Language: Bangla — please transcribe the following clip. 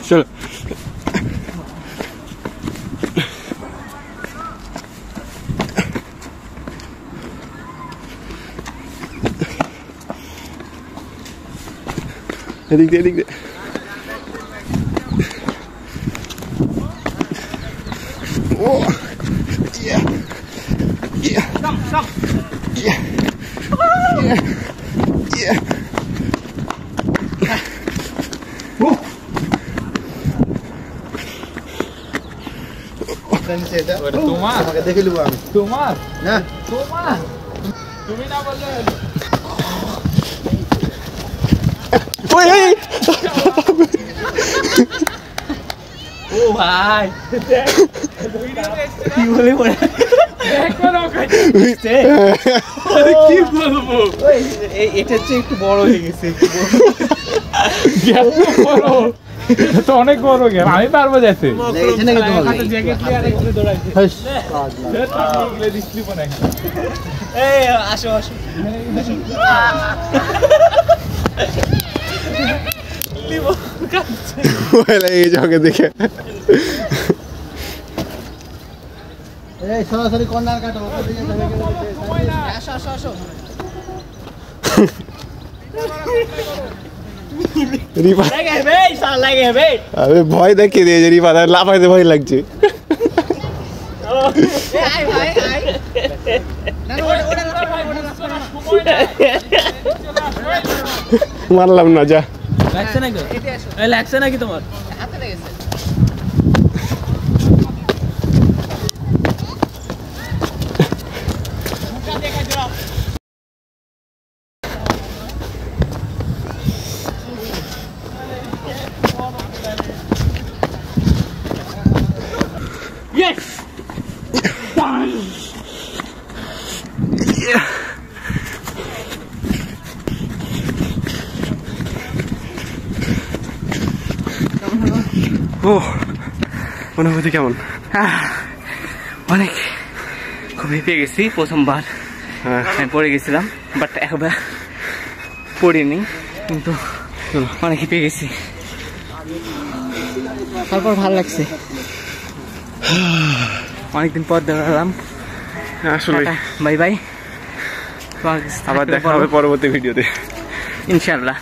চলো এদিক দিয়ে এদিক দিয়ে ও yeah yeah come yeah yeah yeah তোমার আমাকে দেখে নেব আমি তোমার না তোমার তুমি না বললে ও ভাই কি বলে বলে দেখো কাছে আরে কি বলবো এটা হচ্ছে একটু বড় হয়ে গেছে একটু বড় এটা তো অনেক বড় গেম আমি পারবো যেতে এই নাকি তোমার জ্যাকেট দিয়ে আরেকটু দৌড়াইছে এগুলো দিছলি বনে এই আসো আসো লিবো কাছে ওলা এই জায়গা দেখে এই সরাসরি কর্নার কাটো ওপর দিকে যাবে আসো আসো আসো রিপা লাগে ভাই সাল লাগে ভাই আরে ভয় দেখে দিয়েছে রিপা তার লাফাইতে ভয় লাগছে আই ভাই আই না ওটা মারলাম না যা লাগছে নাকি এটা আসো এই লাগছে নাকি তোমার হাতে লেগেছে মুখা দেখা যাও Yes! Done! Yeah! ও অনুভূতি কেমন? অনেক খুব হেঁপে গেছি প্রথমবার আমি পড়ে গেছিলাম বাট একবার পড়িনি কিন্তু অনেক হেঁপে গেছি তারপর ভালো লাগছে অনেকদিন পর দাঁড়ালাম আসলে বাই বাই আবার দেখা হবে পরবর্তী ভিডিওতে ইনশাআল্লাহ